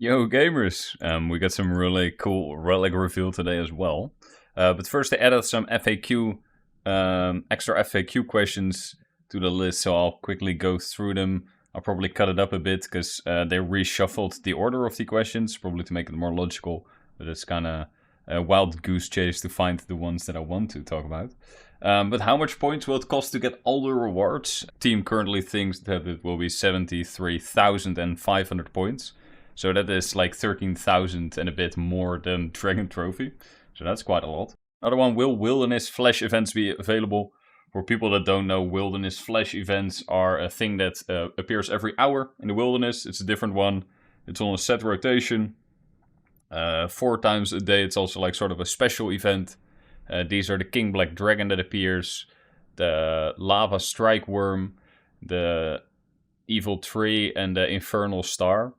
Yo, gamers! We got some really cool Relic reveal today as well. But first, they added some FAQ, extra FAQ questions to the list, so I'll quickly go through them. I'll probably cut it up a bit because they reshuffled the order of the questions, probably to make it more logical. But it's kind of a wild goose chase to find the ones that I want to talk about. But how much points will it cost to get all the rewards? Team currently thinks that it will be 73,500 points. So that is like 13,000 and a bit more than Dragon Trophy. So that's quite a lot. Another one, will Wilderness Flash events be available? For people that don't know, Wilderness Flash events are a thing that appears every hour in the Wilderness. It's a different one. It's on a set rotation. 4 times a day. It's also like sort of a special event. These are the King Black Dragon that appears. The Lava Strike Worm. The Evil Tree and the Infernal Star.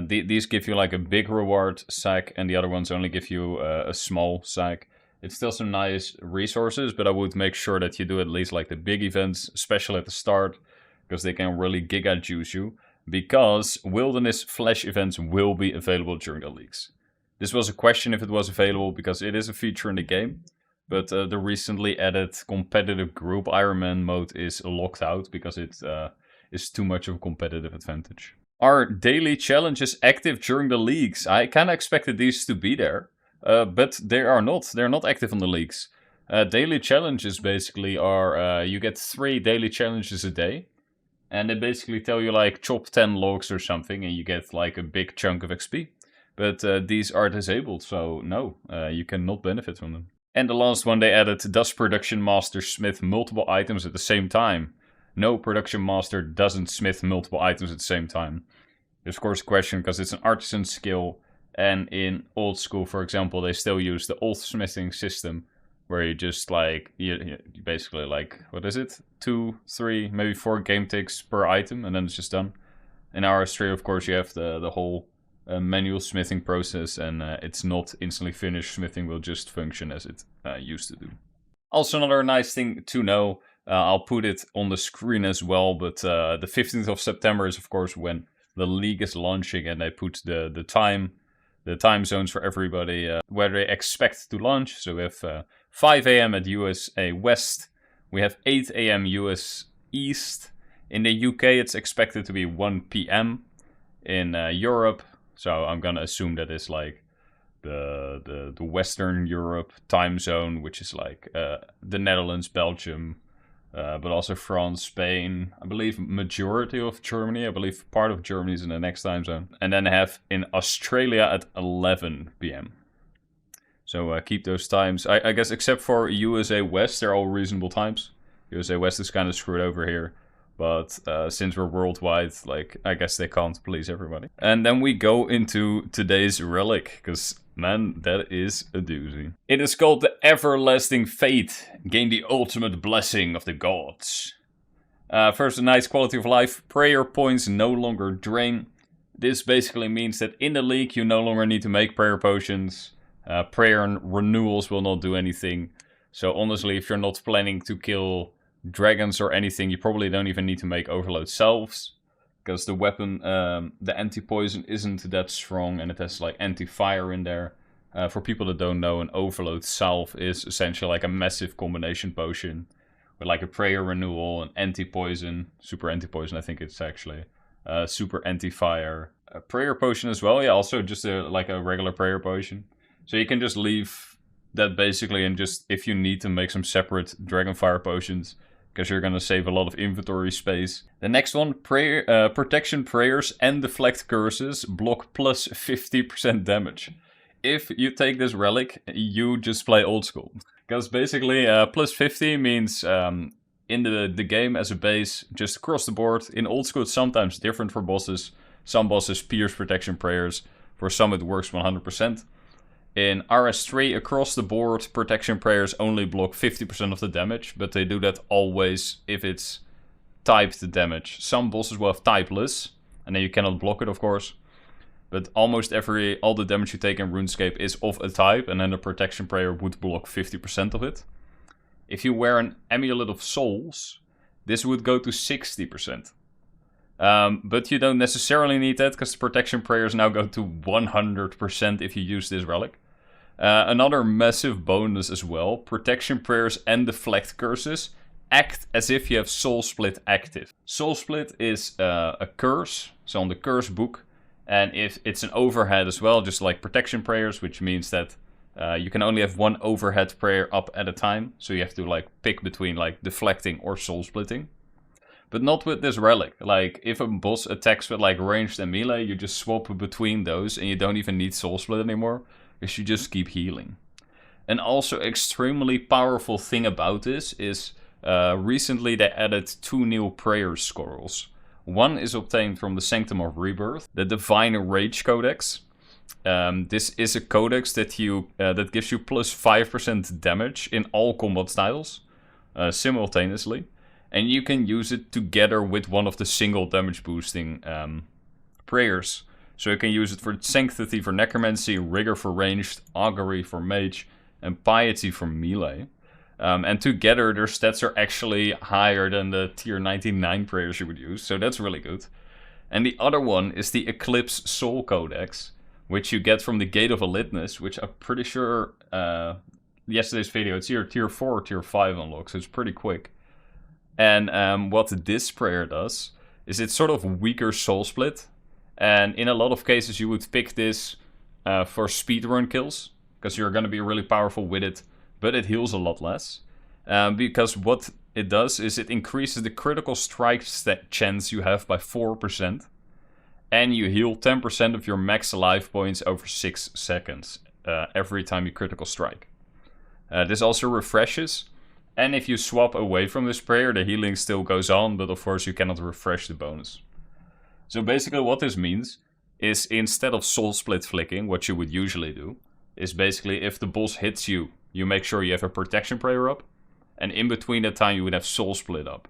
These give you like a big reward sack, and the other ones only give you a small sack. It's still some nice resources, but I would make sure that you do at least like the big events, especially at the start, because they can really giga juice you. Because Wilderness Flash events will be available during the leaks. This was a question if it was available, because it is a feature in the game. But the recently added competitive group Ironman mode is locked out, because it is too much of a competitive advantage. Are daily challenges active during the leagues? I kind of expected these to be there, but they are not. They're not active on the leagues. Daily challenges basically are, you get 3 daily challenges a day, and they basically tell you like chop 10 logs or something, and you get like a big chunk of XP. But these are disabled, so no, you cannot benefit from them. And the last one they added, does Production Master smith multiple items at the same time? No, Production Master doesn't smith multiple items at the same time. There's of course a question because it's an artisan skill, and in old school, for example, they still use the old smithing system, where you just like, you basically like, what is it? 2, 3, maybe 4 game ticks per item, and then it's just done. In RS3, of course, you have the whole manual smithing process, and it's not instantly finished. Smithing will just function as it used to do. Also, another nice thing to know, I'll put it on the screen as well, but the 15th of September is of course when the league is launching, and they put the time zones for everybody, where they expect to launch. So we have 5 a.m. at USA West, we have 8 a.m. US East. In the UK it's expected to be 1 p.m. in Europe, so I'm gonna assume that it's like the Western Europe time zone, which is like the Netherlands, Belgium, but also France, Spain, I believe majority of Germany, I believe part of Germany is in the next time zone. And then I have in Australia at 11 p.m. So keep those times. I guess except for USA West, they're all reasonable times. USA West is kind of screwed over here. But since we're worldwide, like, I guess they can't please everybody. And then we go into today's Relic, because, man, that is a doozy. It is called the Everlasting Fate. Gain the ultimate blessing of the gods. First, a nice quality of life. Prayer points no longer drain. This basically means that in the league, you no longer need to make prayer potions. Prayer renewals will not do anything. So honestly, if you're not planning to kill dragons or anything, you probably don't even need to make overload salves, because the weapon, the anti-poison isn't that strong, and it has like anti-fire in there. For people that don't know, an overload salve is essentially like a massive combination potion with like a prayer renewal, an anti-poison, super anti-poison, I think it's actually, super anti-fire, a prayer potion as well, yeah, also just like a regular prayer potion. So you can just leave that basically, and just, if you need to, make some separate dragonfire potions, because you're going to save a lot of inventory space. The next one, protection prayers and deflect curses block plus 50% damage. If you take this relic, you just play old school. Because basically, plus 50 means in the game as a base, just across the board. In old school, it's sometimes different for bosses. Some bosses pierce protection prayers. For some, it works 100%. In RS3, across the board, protection prayers only block 50% of the damage, but they do that always if it's typed damage. Some bosses will have typeless, and then you cannot block it, of course. But almost all the damage you take in RuneScape is of a type, and then the protection prayer would block 50% of it. If you wear an Amulet of Souls, this would go to 60%. But you don't necessarily need that, because the protection prayers now go to 100% if you use this relic. Another massive bonus as well, protection prayers and deflect curses act as if you have Soul Split active. Soul Split is a curse, so on the curse book, and if it's an overhead as well, just like protection prayers, which means that you can only have one overhead prayer up at a time, so you have to like pick between like deflecting or soul splitting. But not with this relic. Like, if a boss attacks with like ranged and melee, you just swap between those and you don't even need soul split anymore, because you just keep healing. And also extremely powerful thing about this is recently they added 2 new prayer scrolls. One is obtained from the Sanctum of Rebirth, the Divine Rage Codex. This is a codex that that gives you plus 5% damage in all combat styles simultaneously. And you can use it together with one of the single damage boosting prayers. So you can use it for Sanctity for Necromancy, Rigor for Ranged, Augury for Mage, and Piety for Melee. And together their stats are actually higher than the tier 99 prayers you would use, so that's really good. And the other one is the Eclipse Soul Codex, which you get from the Gate of Elitness, which I'm pretty sure yesterday's video, it's either tier 4 or tier 5 unlock, so it's pretty quick. And what this prayer does is it's sort of weaker soul split. And in a lot of cases you would pick this for speedrun kills, because you're going to be really powerful with it, but it heals a lot less. Because what it does is it increases the critical strike chance you have by 4%. And you heal 10% of your max life points over 6 seconds every time you critical strike. This also refreshes. And if you swap away from this prayer, the healing still goes on, but of course you cannot refresh the bonus. So basically what this means is, instead of soul split flicking, what you would usually do, is basically if the boss hits you, you make sure you have a protection prayer up, and in between that time you would have soul split up.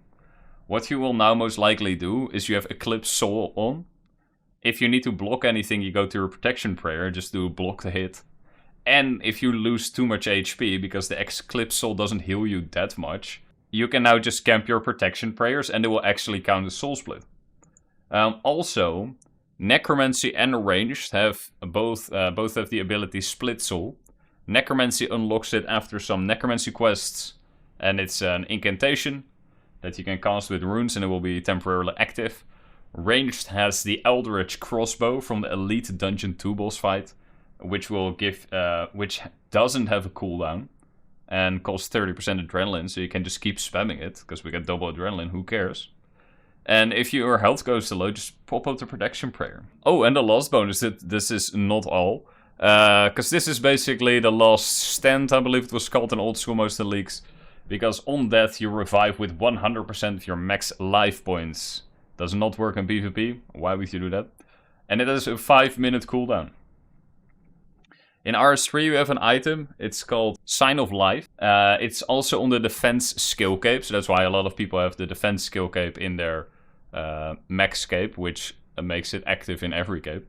What you will now most likely do is you have Eclipse Soul on. If you need to block anything, you go to your protection prayer, just do block the hit. And if you lose too much HP, because the Eclipse Soul doesn't heal you that much, you can now just camp your protection prayers and they will actually count as soul split. Also, Necromancy and Ranged have both have the ability Split Soul. Necromancy unlocks it after some Necromancy quests, and it's an incantation that you can cast with runes and it will be temporarily active. Ranged has the Eldritch Crossbow from the Elite Dungeon 2 boss fight, which will give, which doesn't have a cooldown and costs 30% adrenaline, so you can just keep spamming it, because we get double adrenaline, who cares? And if your health goes to low, just pop up the protection prayer. Oh, and the last bonus, this is not all, because this is basically the last stand, I believe it was called in old school most of the leagues, because on death you revive with 100% of your max life points. Does not work in PvP, why would you do that? And it has a 5-minute cooldown. In RS3 you have an item, it's called Sign of Life. It's also on the defense skill cape, so that's why a lot of people have the defense skill cape in their max cape, which makes it active in every cape.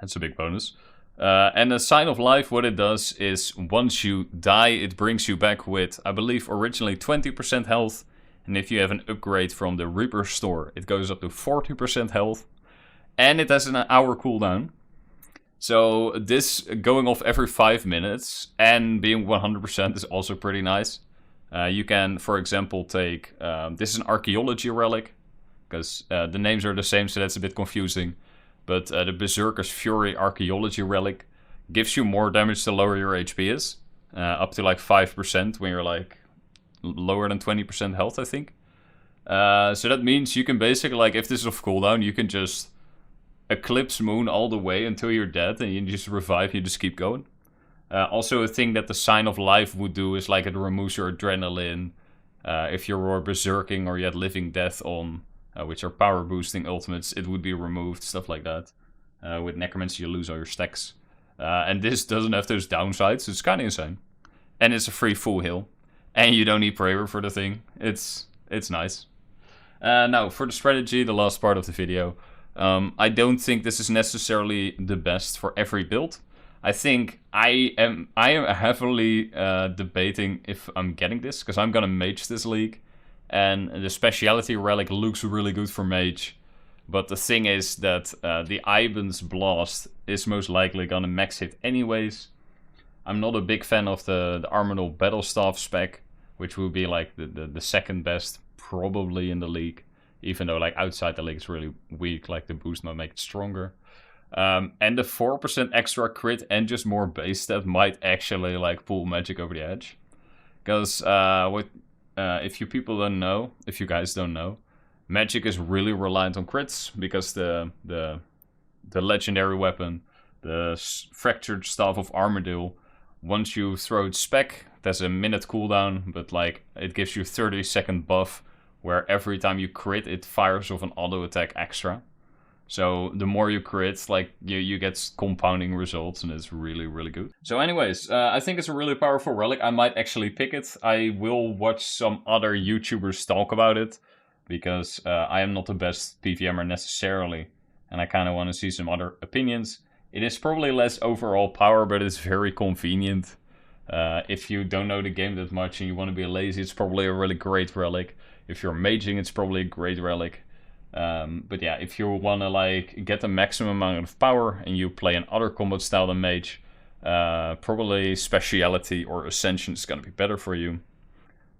That's a big bonus. And the Sign of Life, what it does is, once you die, it brings you back with, I believe, originally 20% health. And if you have an upgrade from the Reaper store, it goes up to 40% health. And it has an hour cooldown. So this going off every 5 minutes and being 100% is also pretty nice. You can, for example, take... this is an Archaeology Relic, because the names are the same, so that's a bit confusing. But the Berserker's Fury Archaeology Relic gives you more damage the lower your HP is. Up to like 5% when you're like lower than 20% health, I think. So that means you can basically, like, if this is off cooldown, you can just Eclipse Moon all the way until you're dead, and you just revive, you just keep going. Also, a thing that the Sign of Life would do is, like, it removes your adrenaline. If you were berserking or you had Living Death on, which are power boosting ultimates, it would be removed, stuff like that. With Necromancy, you lose all your stacks. And this doesn't have those downsides, it's kind of insane. And it's a free full heal. And you don't need prayer for the thing. It's nice. Now, for the strategy, the last part of the video. I don't think this is necessarily the best for every build. I think I am heavily debating if I'm getting this, because I'm gonna mage this league. And the speciality relic looks really good for mage. But the thing is that the Ivan's Blast is most likely gonna max hit anyways. I'm not a big fan of the Armadil Battlestaff spec, which will be like the second best probably in the league. Even though like outside the league it's really weak, like the boost might make it stronger. And the 4% extra crit and just more base stat might actually like pull Magic over the edge. Because if you guys don't know, Magic is really reliant on crits because the legendary weapon, the Fractured Staff of Armadil, once you throw its spec, there's a minute cooldown, but like it gives you 30-second buff where every time you crit, it fires off an auto attack extra. So the more you crit, like you get compounding results, and it's really, really good. So anyways, I think it's a really powerful relic. I might actually pick it. I will watch some other YouTubers talk about it, because I am not the best PVMer necessarily, and I kind of want to see some other opinions. It is probably less overall power, but it's very convenient. If you don't know the game that much and you want to be lazy, it's probably a really great relic. If you're maging, it's probably a great relic. But yeah, if you want to like get the maximum amount of power and you play an other combat style than mage, probably speciality or ascension is going to be better for you.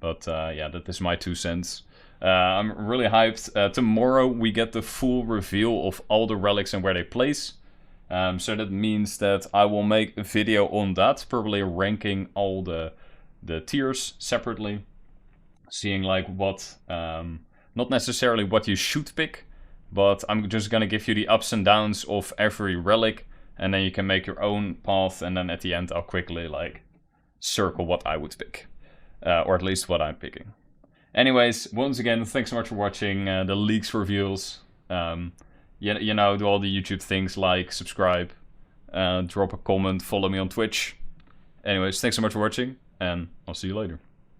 But yeah, that is my 2 cents. I'm really hyped. Tomorrow we get the full reveal of all the relics and where they place. So that means that I will make a video on that, probably ranking all the tiers separately, seeing like what, not necessarily what you should pick, but I'm just gonna give you the ups and downs of every relic, and then you can make your own path, and then at the end I'll quickly like circle what I would pick, or at least what I'm picking. Anyways, once again, thanks so much for watching the leaks reveals. You know, do all the YouTube things, like, subscribe, drop a comment, follow me on Twitch. Anyways, thanks so much for watching, and I'll see you later.